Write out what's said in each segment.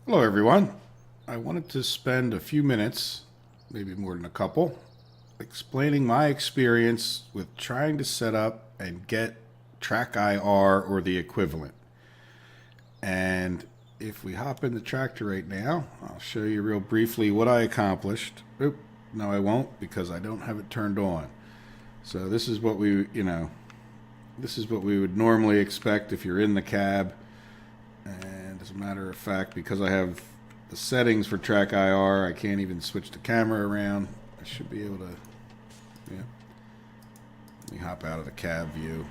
Hello, everyone. I wanted to spend a few minutes, maybe more than a couple, explaining my experience with trying to set up and get TrackIR or the equivalent. And if we hop in the tractor right now, I'll show you real briefly what I accomplished. Oop, no, I won't because I don't have it turned on. So this is what this is what we would normally expect if you're in the cab. And as a matter of fact, because I have the settings for TrackIR, I can't even switch the camera around. I should be able to, yeah. Let me hop out of the cab view.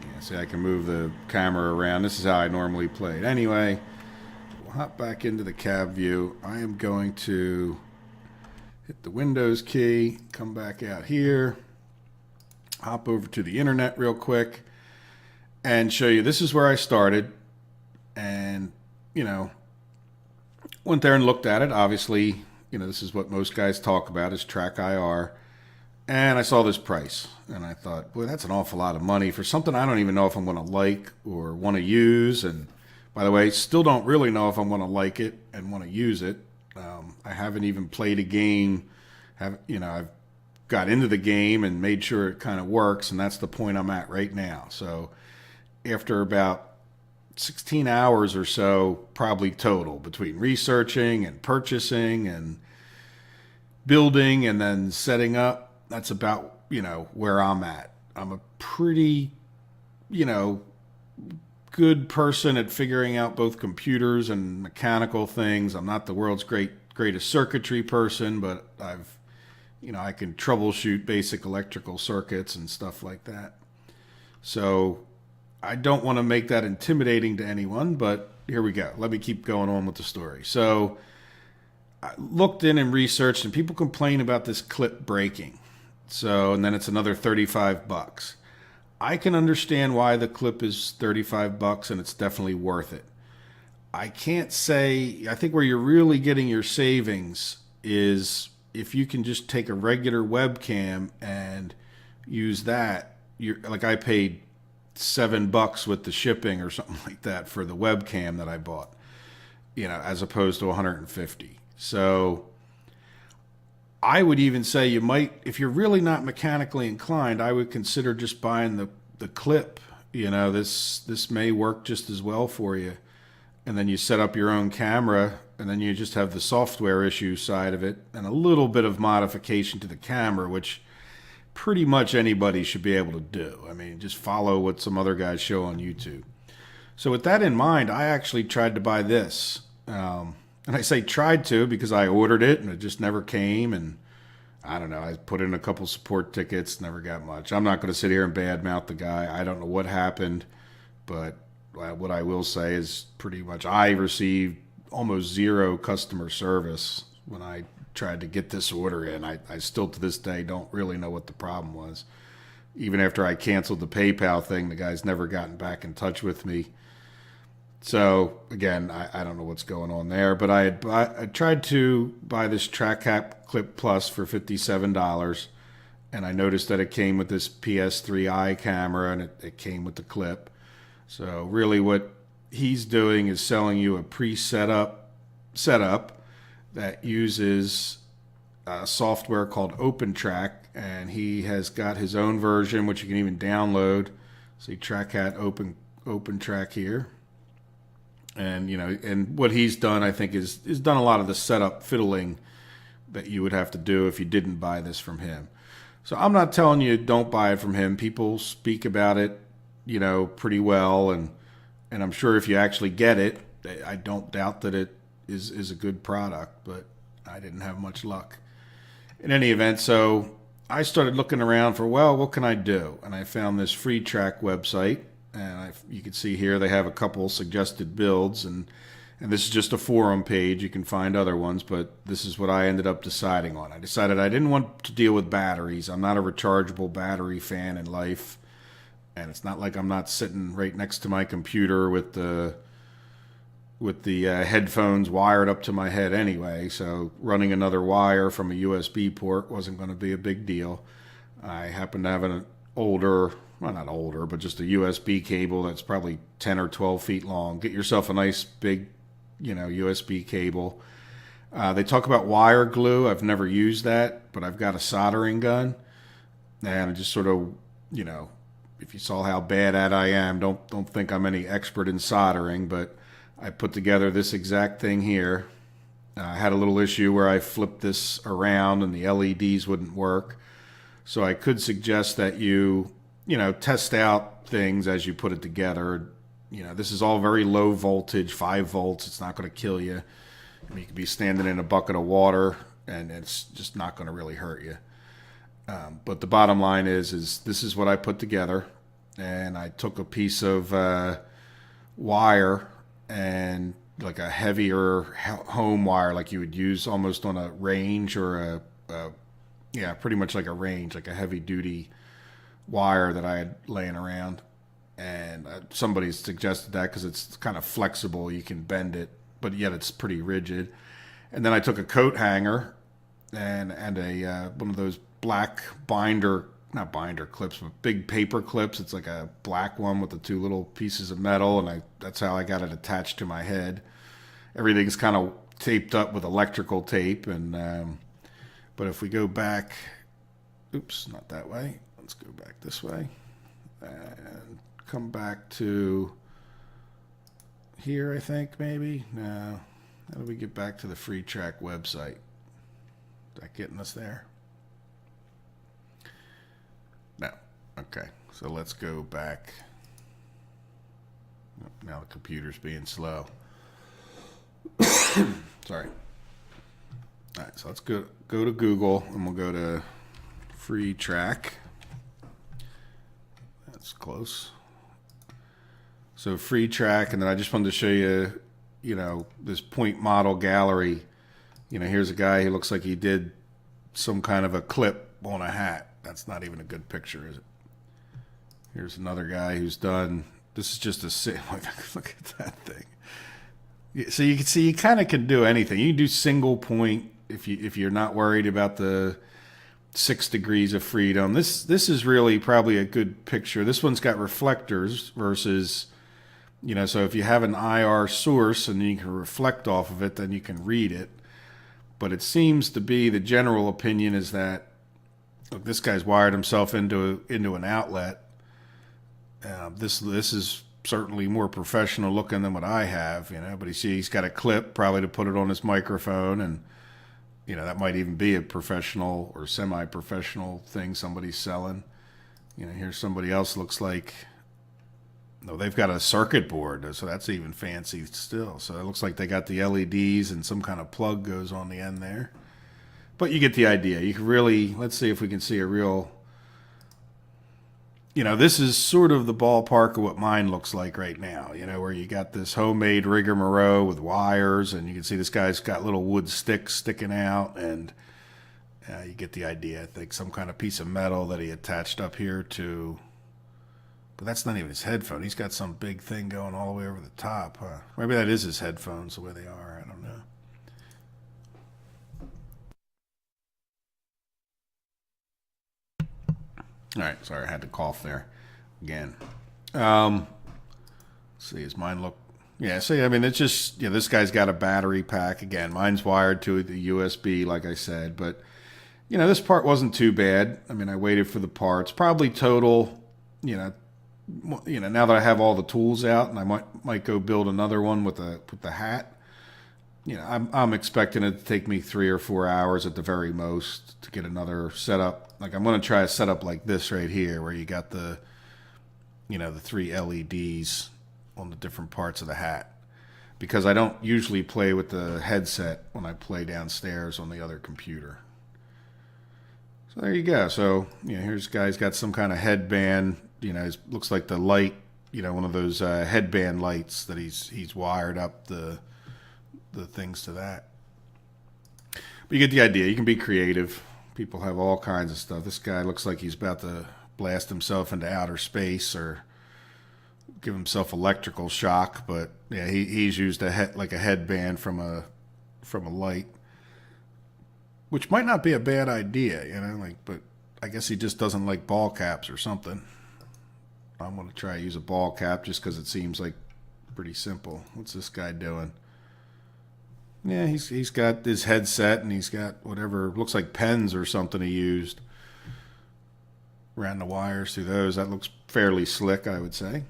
Yeah, see, I can move the camera around. This is how I normally play it. Anyway, we'll hop back into the cab view. I am going to hit the Windows key, come back out here, hop over to the internet real quick, and show you this is where I started. And, went there and looked at it. Obviously, this is what most guys talk about is TrackIR. And I saw this price. And I thought, boy, that's an awful lot of money for something I don't even know if I'm going to like or want to use. And by the way, still don't really know if I'm going to like it and want to use it. I haven't even played a game. I've got into the game and made sure it kind of works. And that's the point I'm at right now. So after about 16 hours or so, probably total, between researching and purchasing and building and then setting up. That's about, where I'm at. I'm a pretty, you know, good person at figuring out both computers and mechanical things. I'm not the world's greatest circuitry person, but I can troubleshoot basic electrical circuits and stuff like that. So I don't want to make that intimidating to anyone, but here we go. Let me keep going on with the story. So I looked in and researched, and people complain about this clip breaking. So, and then it's another 35 bucks. I can understand why the clip is 35 bucks, and it's definitely worth it. I can't say, I think where you're really getting your savings is if you can just take a regular webcam and use that. You're like, I paid $7 with the shipping or something like that for the webcam that I bought, as opposed to 150. So I would even say you might, if you're really not mechanically inclined, I would consider just buying the clip. This may work just as well for you. And then you set up your own camera, and then you just have the software issue side of it and a little bit of modification to the camera, which pretty much anybody should be able to do. I mean, just follow what some other guys show on YouTube. So with that in mind, I actually tried to buy this. And I say tried to because I ordered it and it just never came. And I don't know, I put in a couple support tickets, never got much. I'm not going to sit here and badmouth the guy. I don't know what happened, but what I will say is pretty much I received almost zero customer service when I tried to get this order in. I still to this day don't really know what the problem was. Even after I canceled the PayPal thing, the guy's never gotten back in touch with me. So again, I don't know what's going on there, but I tried to buy this TrackApp Clip Plus for $57, and I noticed that it came with this PS3i camera, and it came with the clip. So really, what he's doing is selling you a setup that uses software called OpenTrack, and he has got his own version, which you can even download. See TrackAt OpenTrack here. And and what he's done, I think, is done a lot of the setup fiddling that you would have to do if you didn't buy this from him. So I'm not telling you don't buy it from him. People speak about it, pretty well, and I'm sure if you actually get it, I don't doubt that it is a good product, but I didn't have much luck. In any event, so I started looking around for, what can I do? And I found this free track website. And you can see here they have a couple suggested builds, and this is just a forum page. You can find other ones, but this is what I ended up deciding on. I decided I didn't want to deal with batteries. I'm not a rechargeable battery fan in life, and it's not like I'm not sitting right next to my computer with the headphones wired up to my head anyway. So running another wire from a USB port wasn't going to be a big deal. I happen to have an older, well, not older, but just a USB cable that's probably 10 or 12 feet long. Get yourself a nice big USB cable. They talk about wire glue. I've never used that, but I've got a soldering gun, and I just sort of, if you saw how bad at I am, don't think I'm any expert in soldering, but I put together this exact thing here. I had a little issue where I flipped this around and the LEDs wouldn't work. So I could suggest that you test out things as you put it together. This is all very low voltage, 5 volts. It's not going to kill you. You could be standing in a bucket of water and it's just not going to really hurt you. But the bottom line is this is what I put together. And I took a piece of wire and like a heavier home wire like you would use almost on a range or pretty much like a range, like a heavy duty wire that I had laying around. And somebody suggested that because it's kind of flexible. You can bend it, but yet it's pretty rigid. And then I took a coat hanger and a one of those black not binder clips, but big paper clips. It's like a black one with the 2 little pieces of metal, and that's how I got it attached to my head. Everything's kind of taped up with electrical tape, and but if we go back, oops, not that way. Let's go back this way and come back to here, I think, maybe. No. How do we get back to the Free Track website? Is that getting us there? No. Okay. So let's go back. Now the computer's being slow. Sorry. All right, so let's go to Google, and we'll go to Free Track. That's close. So Free Track, and then I just wanted to show you, this point model gallery. Here's a guy who looks like he did some kind of a clip on a hat. That's not even a good picture, is it? Here's another guy who's done. This is just a look at that thing. So you can see you kind of can do anything. You can do single point if you're not worried about the 6 degrees of freedom. This is really probably a good picture. This one's got reflectors versus, so if you have an IR source and you can reflect off of it, then you can read it. But it seems to be the general opinion is that, look, this guy's wired himself into an outlet. This is certainly more professional looking than what I have, but he's got a clip probably to put it on his microphone, and that might even be a professional or semi-professional thing somebody's selling. Here's somebody else looks like, no, they've got a circuit board, so that's even fancy still. So it looks like they got the LEDs and some kind of plug goes on the end there. But you get the idea. You can really, let's see if we can see a real, this is sort of the ballpark of what mine looks like right now, where you got this homemade rigmarole with wires, and you can see this guy's got little wood sticks sticking out, and you get the idea. I think some kind of piece of metal that he attached up here to, but that's not even his headphone. He's got some big thing going all the way over the top. Maybe that is his headphones the way they are. I don't know. All right, sorry, I had to cough there again. Let's see, does mine look? Yeah, see, it's just, this guy's got a battery pack. Again, mine's wired to the USB, like I said, but, this part wasn't too bad. I waited for the parts. Probably total, now that I have all the tools out, and I might go build another one with the hat. I'm expecting it to take me 3 or 4 hours at the very most to get another setup. Like I'm going to try a setup like this right here, where you got the 3 LEDs on the different parts of the hat, because I don't usually play with the headset when I play downstairs on the other computer. So there you go. So here's guy's got some kind of headband. It looks like the light. One of those headband lights that he's wired up the things to that. But you get the idea. You can be creative. People have all kinds of stuff. This guy looks like he's about to blast himself into outer space or give himself electrical shock. But yeah, he's used a headband from a light, which might not be a bad idea, but I guess he just doesn't like ball caps or something. I'm going to try to use a ball cap just because it seems like pretty simple. What's this guy doing? Yeah, he's got his headset and he's got whatever looks like pens or something he used. Ran the wires through those. That looks fairly slick, I would say.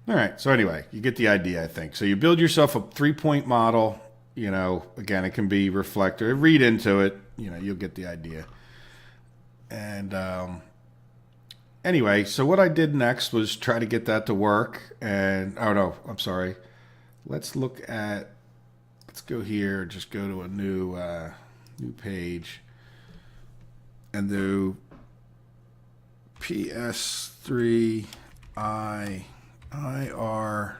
All right. So anyway, you get the idea, I think. So you build yourself a 3-point model. Again, it can be reflector. Read into it. You'll get the idea. And anyway, so what I did next was try to get that to work. And oh no, I'm sorry. Let's go here. Just go to a new page and do PS3 IR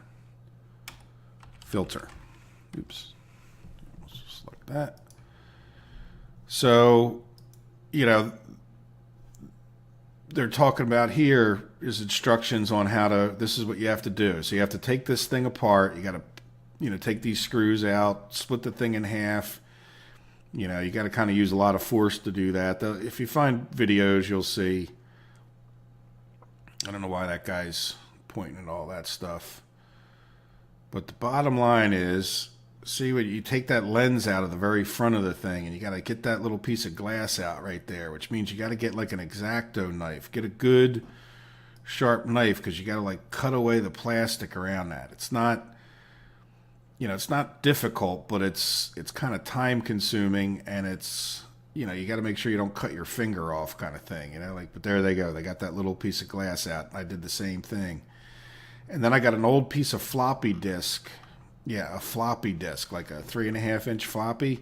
filter. Oops. Just like that. So, they're talking about here is instructions on this is what you have to do. So you have to take this thing apart. You got to, take these screws out, split the thing in half. You got to kind of use a lot of force to do that. If you find videos, you'll see. I don't know why that guy's pointing at all that stuff. But the bottom line is, see when you take that lens out of the very front of the thing, and you got to get that little piece of glass out right there, which means you got to get like an X-Acto knife. Get a good sharp knife because you got to like cut away the plastic around that. It's not, it's not difficult, but it's kind of time consuming, and it's, you got to make sure you don't cut your finger off kind of thing, but there they go. They got that little piece of glass out. I did the same thing. And then I got an old piece of floppy disk. Yeah, a floppy disk, like a 3.5-inch floppy,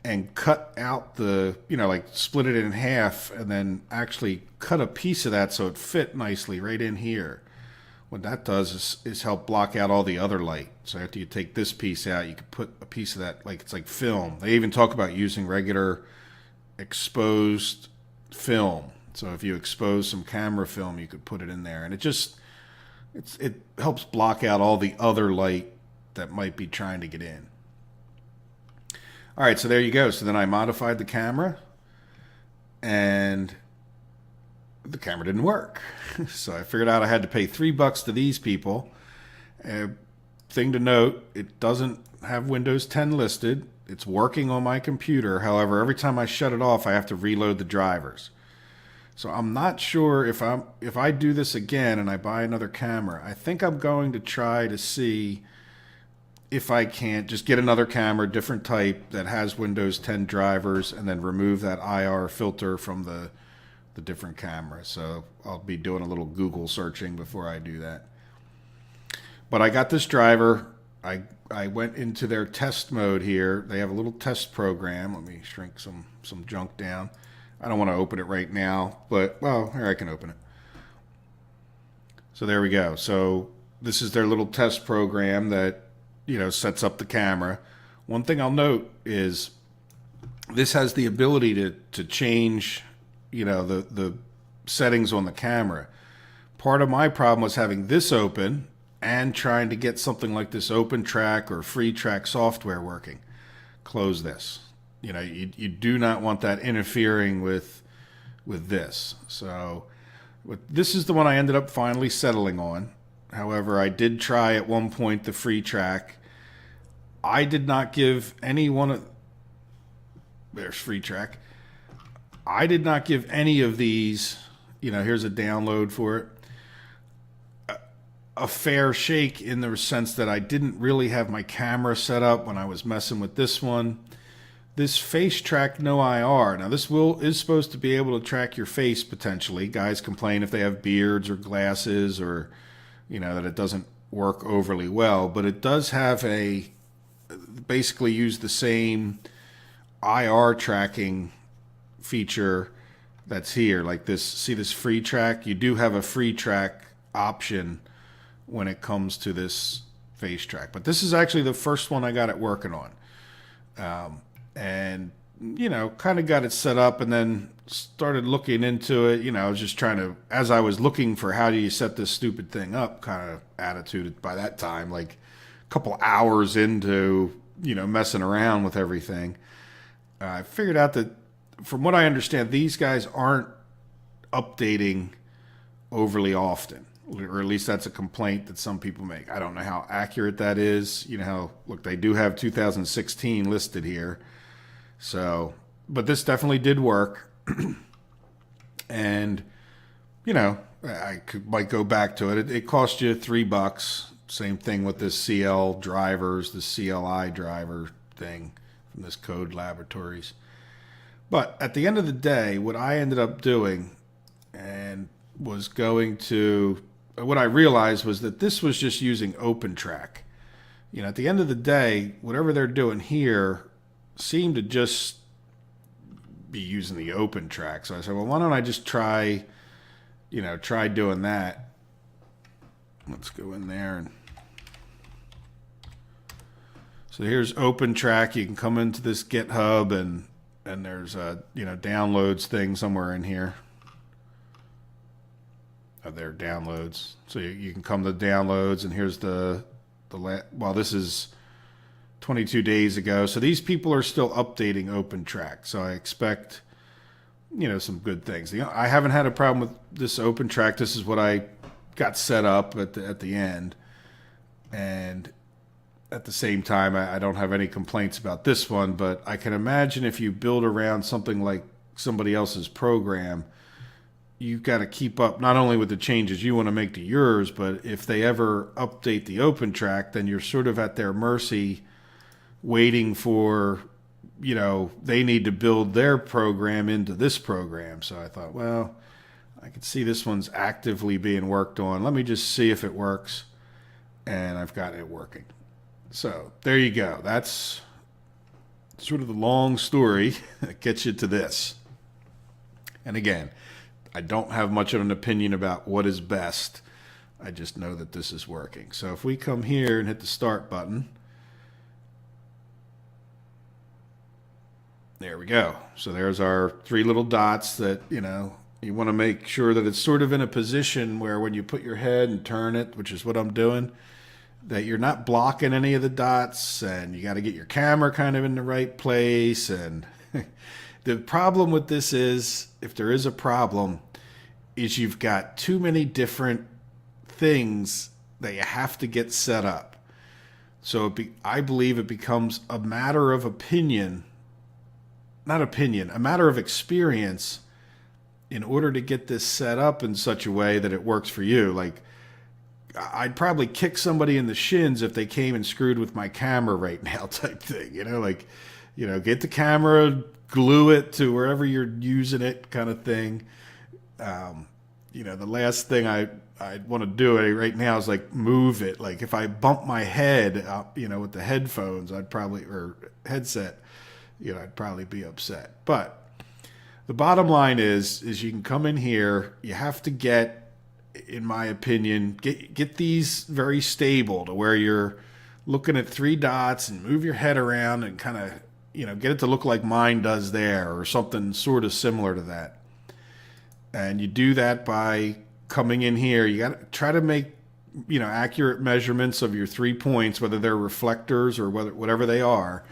and cut out split it in half and then actually cut a piece of that so it fit nicely right in here. What that does is help block out all the other light. So after you take this piece out, you can put a piece of that, it's like film. They even talk about using regular exposed film. So if you expose some camera film, you could put it in there. And it helps block out all the other light that might be trying to get in. All right, so there you go. So then I modified the camera, and the camera didn't work. So I figured out I had to pay $3 to these people. Thing to note, it doesn't have Windows 10 listed. It's working on my computer. However, every time I shut it off, I have to reload the drivers. So I'm not sure if I do this again and I buy another camera. I think I'm going to try to see if I can't just get another camera, different type, that has Windows 10 drivers, and then remove that IR filter from the different camera. So I'll be doing a little Google searching before I do that. But I got this driver. I went into their test mode here. They have a little test program. Let me shrink some junk down. I don't want to open it right now, but, well, here I can open it. So there we go. So this is their little test program that, sets up the camera. One thing I'll note is this has the ability to change, the settings on the camera. Part of my problem was having this open and trying to get something like this OpenTrack or FreeTrack software working. Close this. You do not want that interfering with this. So this is the one I ended up finally settling on. However, I did try at one point the FreeTrack. I did not give any one of... There's FreeTrack. I did not give any of these, here's a download for it, a fair shake, in the sense that I didn't really have my camera set up when I was messing with this one. This Face Track No IR. Now this is supposed to be able to track your face potentially. Guys complain if they have beards or glasses, or that it doesn't work overly well, but it does have basically use the same IR tracking feature that's here. Like this, see this FreeTrack? You do have a FreeTrack option when it comes to this Face Track, but this is actually the first one I got it working on. And kind of got it set up, and then started looking into it. I was just trying to, as I was looking for how do you set this stupid thing up kind of attitude by that time, like a couple hours into, messing around with everything. I figured out that, from what I understand, these guys aren't updating overly often. or at least that's a complaint that some people make. I don't know how accurate that is. You know how, look, they do have 2016 listed here. So, but this definitely did work. And, you know, might go back to it. It cost you $3. Same thing with this CL drivers, the CLI driver thing from this Code Laboratories. But at the end of the day, what I ended up doing and was going to, what I realized was that this was just using OpenTrack. You know, at the end of the day, whatever they're doing here seemed to just be using the OpenTrack. So I said, well, why don't I just try doing that. Let's go in there. And so here's OpenTrack. You can come into this GitHub and there's a, downloads thing somewhere in here. There are downloads. So you can come to downloads, and here's well, this is 22 days ago. So these people are still updating OpenTrack. So I expect, some good things. I haven't had a problem with this OpenTrack. This is what I got set up at the end. And at the same time, I don't have any complaints about this one, but I can imagine if you build around something like somebody else's program, you've got to keep up not only with the changes you want to make to yours, but if they ever update the OpenTrack, then you're sort of at their mercy waiting for, they need to build their program into this program. So I thought, well, I can see this one's actively being worked on. Let me just see if it works. And I've got it working. So there you go. That's sort of the long story that gets you to this. And again, I don't have much of an opinion about what is best. I just know that this is working. So if we come here and hit the start button, there we go. So there's our three little dots that, you want to make sure that it's sort of in a position where when you put your head and turn it, which is what I'm doing, that you're not blocking any of the dots, and you got to get your camera kind of in the right place. And the problem with this is, if there is a problem, is you've got too many different things that you have to get set up. So I believe it becomes a matter of a matter of experience in order to get this set up in such a way that it works for you. Like, I'd probably kick somebody in the shins if they came and screwed with my camera right now type thing. Get the camera, glue it to wherever you're using it kind of thing. The last thing I want to do right now is like move it. Like if I bump my head up, with the headphones, or headset, I'd probably be upset. But the bottom line is you can come in here. You have to get, in my opinion, get these very stable to where you're looking at three dots and move your head around and kind of, get it to look like mine does there or something sort of similar to that. And you do that by coming in here. You got to try to make, accurate measurements of your 3 points, whether they're reflectors or whatever they are,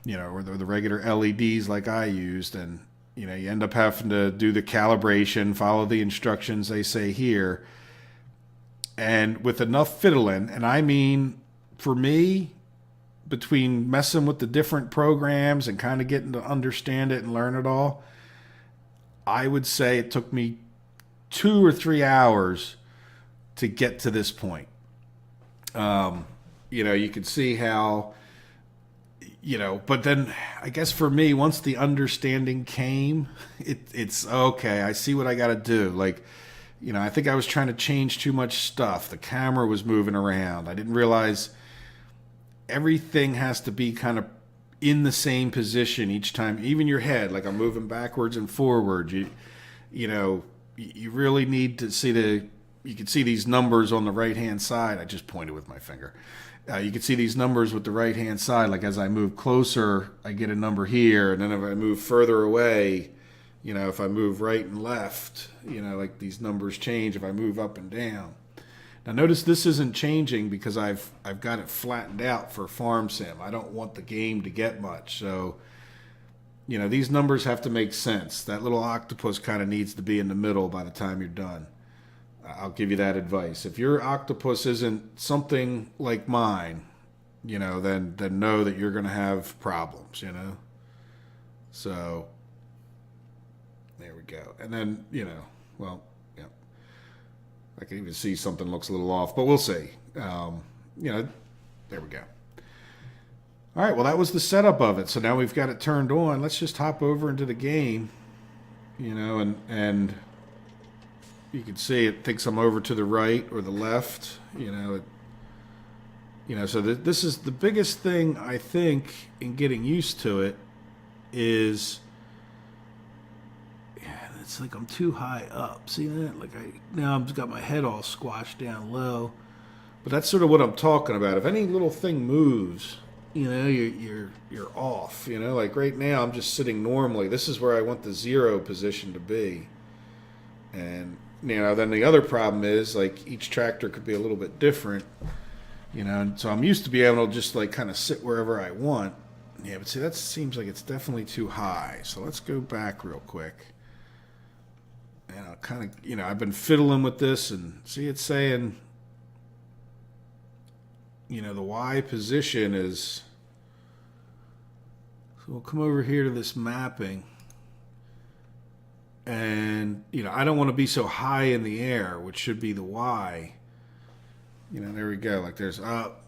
or they're the regular LEDs like I used. And, you end up having to do the calibration, follow the instructions they say here. And with enough fiddling, and I mean, for me, between messing with the different programs and kind of getting to understand it and learn it all, I would say it took me 2 or 3 hours to get to this point. You can see how, but then I guess for me, once the understanding came, it's okay. I see what I got to do. Like, I think I was trying to change too much stuff. The camera was moving around. I didn't realize everything has to be kind of in the same position each time. Even your head, like I'm moving backwards and forward. You really need to see you can see these numbers on the right-hand side. I just pointed with my finger. You can see these numbers with the right-hand side. Like as I move closer, I get a number here. And then if I move further away, if I move right and left, like these numbers change if I move up and down. Now notice this isn't changing because I've got it flattened out for Farm Sim. I don't want the game to get much. So, these numbers have to make sense. That little octopus kind of needs to be in the middle by the time you're done. I'll give you that advice. If your octopus isn't something like mine, then know that you're going to have problems. So there we go. And then, well, yeah, I can even see something looks a little off, but we'll see. There we go. All right, well, that was the setup of it. So now we've got it turned on. Let's just hop over into the game, and you can see it thinks I'm over to the right or the left, so this is the biggest thing, I think, in getting used to it is, it's like I'm too high up. See that? Now I've got my head all squashed down low. But that's sort of what I'm talking about. If any little thing moves, you're off. Like right now I'm just sitting normally. This is where I want the 0 position to be. And then the other problem is, like, each tractor could be a little bit different. And so I'm used to being able to just like kind of sit wherever I want. Yeah, but see, that seems like it's definitely too high. So let's go back real quick. And I'll kind of, I've been fiddling with this, and see, it's saying, the Y position is, so we'll come over here to this mapping. And, I don't want to be so high in the air, which should be the Y. There we go. Like there's up,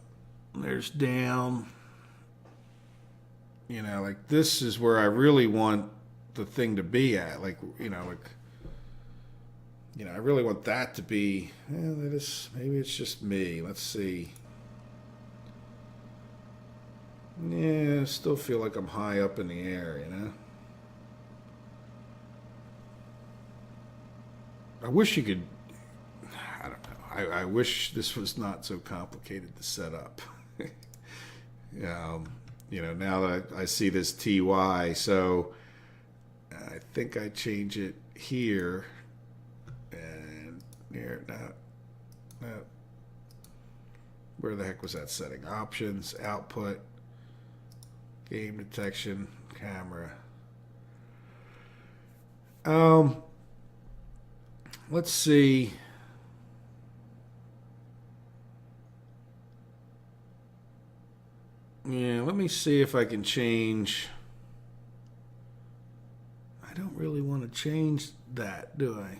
there's down. Like this is where I really want the thing to be at. I really want that to be, maybe it's just me. Let's see. Yeah, I still feel like I'm high up in the air, I wish you could, I don't know. I wish this was not so complicated to set up. Now that I see this TY, so I think I change it here. And here, no. Where the heck was that setting? Options, output, game detection, camera. Let's see. Yeah, let me see if I can change. I don't really want to change that, do I?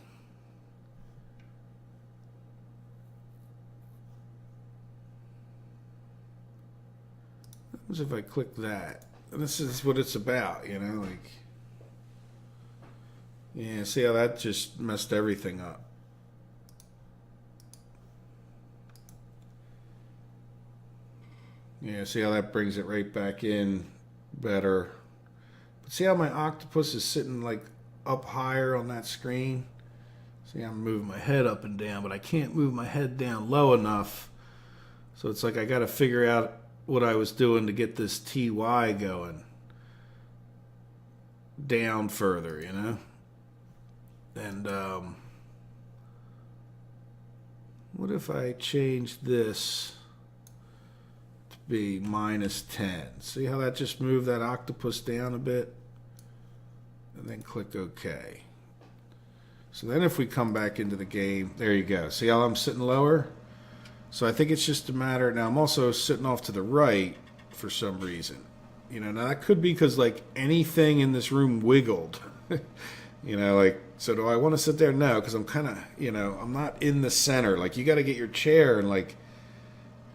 What if I click that? And this is what it's about, yeah, see how that just messed everything up. Yeah, see how that brings it right back in better. But see how my octopus is sitting like up higher on that screen? See, I'm moving my head up and down, but I can't move my head down low enough. So it's like I got to figure out what I was doing to get this TY going down further, And what if I change this to be -10? See how that just moved that octopus down a bit? And then click OK. So then if we come back into the game, there you go. See how I'm sitting lower? So I think it's just a matter, now I'm also sitting off to the right for some reason. Now that could be because like anything in this room wiggled. So do I want to sit there? No, because I'm kind of, I'm not in the center. Like you got to get your chair in like,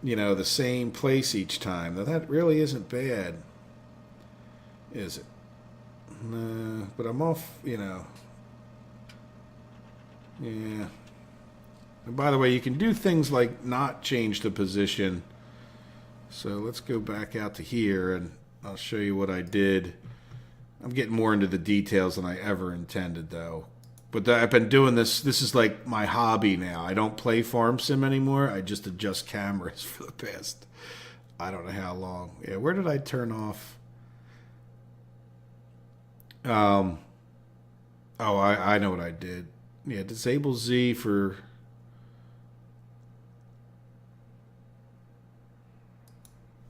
the same place each time. Now that really isn't bad, is it? No, but I'm off, Yeah. And by the way, you can do things like not change the position. So let's go back out to here and I'll show you what I did. I'm getting more into the details than I ever intended, though. But I've been doing this. This is like my hobby now. I don't play Farm Sim anymore. I just adjust cameras for the past, I don't know how long. Yeah, where did I turn off? Oh, I know what I did. Yeah, disable Z for...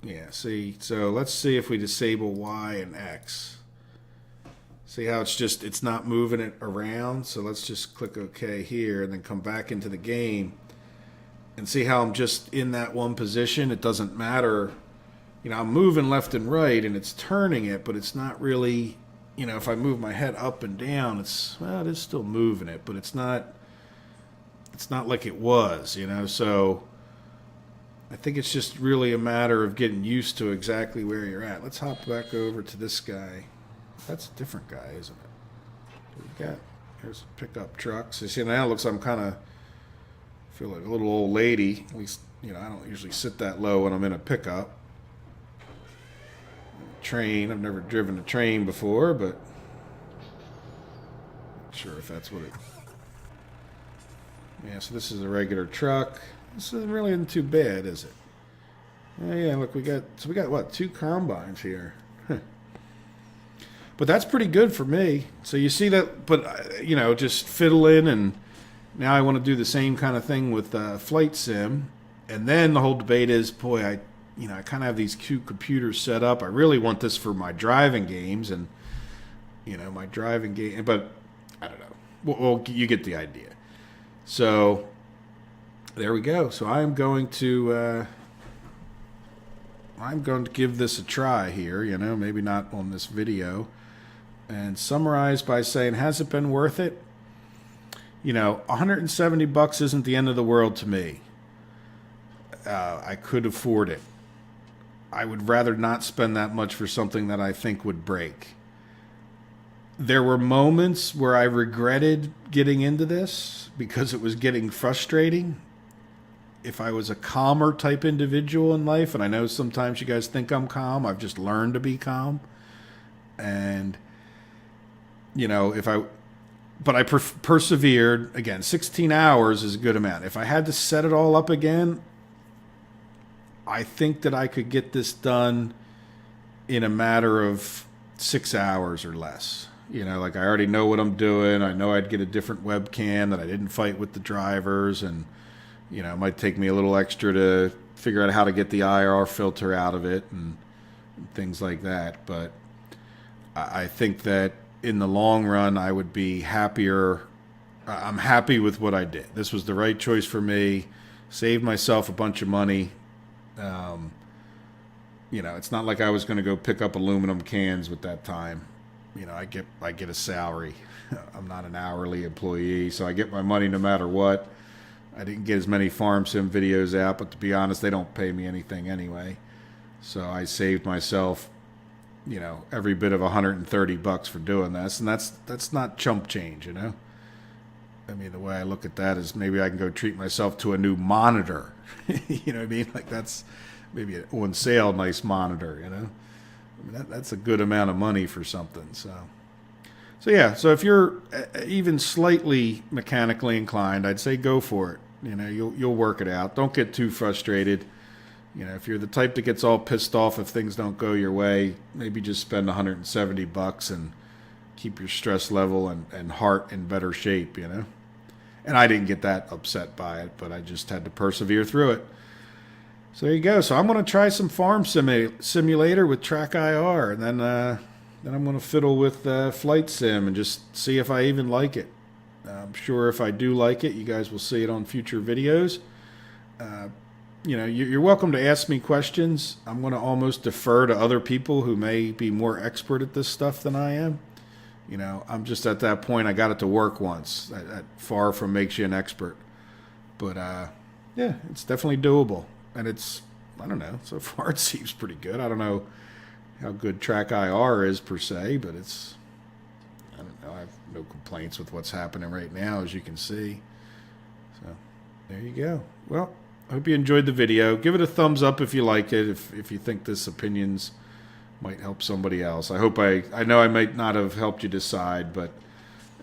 Yeah, see, so let's see if we disable Y and X. See how it's not moving it around? So let's just click OK here and then come back into the game and see how I'm just in that one position. It doesn't matter. I'm moving left and right and it's turning it, but it's not really, if I move my head up and down, it is still moving it, but it's not like it was, so I think it's just really a matter of getting used to exactly where you're at. Let's hop back over to this guy. That's a different guy, isn't it? Here's a pickup truck. So see, now it looks like I'm kind of feel like a little old lady. At least, I don't usually sit that low when I'm in a pickup. Train. I've never driven a train before, but not sure if that's what it. Yeah, so this is a regular truck. This isn't really too bad, is it? Yeah, look, we got what, 2 combines here. But that's pretty good for me. So you see that, but just fiddling, and now I want to do the same kind of thing with Flight Sim. And then the whole debate is, boy, I kind of have these 2 computers set up. I really want this for my driving games, and my driving game, but I don't know. Well, you get the idea. So there we go. So I'm going to give this a try here. Maybe not on this video, and summarize by saying, has it been worth it? $170 isn't the end of the world to me. I could afford it. I would rather not spend that much for something that I think would break. There were moments where I regretted getting into this because it was getting frustrating. If I was a calmer type individual in life, and I know sometimes you guys think I'm calm, I've just learned to be calm. And, but I persevered. Again, 16 hours is a good amount. If I had to set it all up again, I think that I could get this done in a matter of 6 hours or less. Like I already know what I'm doing. I know I'd get a different webcam, that I didn't fight with the drivers, and it might take me a little extra to figure out how to get the IR filter out of it and things like that. But I think that in the long run, I would be happier. I'm happy with what I did. This was the right choice for me. Saved myself a bunch of money. It's not like I was going to go pick up aluminum cans with that time. I get a salary. I'm not an hourly employee, so I get my money no matter what. I didn't get as many farm sim videos out, but to be honest, they don't pay me anything anyway. So I saved myself, every bit of $130 for doing this, and that's not chump change, I mean, the way I look at that is maybe I can go treat myself to a new monitor. You know what I mean? Like that's maybe an on sale nice monitor, I mean, that's a good amount of money for something. So yeah. So if you're even slightly mechanically inclined, I'd say go for it. You'll work it out. Don't get too frustrated. If you're the type that gets all pissed off if things don't go your way, maybe just spend $170 and keep your stress level and heart in better shape, And I didn't get that upset by it, but I just had to persevere through it. So there you go. So I'm going to try some farm simulator with TrackIR, and then I'm going to fiddle with Flight Sim and just see if I even like it. I'm sure if I do like it, you guys will see it on future videos. You're welcome to ask me questions. I'm going to almost defer to other people who may be more expert at this stuff than I am. I'm just at that point. I got it to work once. That far from makes you an expert. But, yeah, it's definitely doable. And I don't know, so far it seems pretty good. I don't know how good TrackIR is per se, but I don't know. I have no complaints with what's happening right now, as you can see. So there you go. Well, I hope you enjoyed the video. Give it a thumbs up if you like it, if you think this opinions might help somebody else. I know I might not have helped you decide, but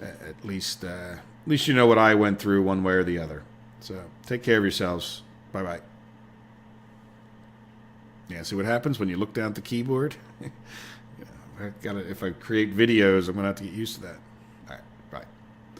at least you know what I went through one way or the other. So take care of yourselves. Bye-bye. Yeah, see what happens when you look down at the keyboard? If I create videos, I'm going to have to get used to that.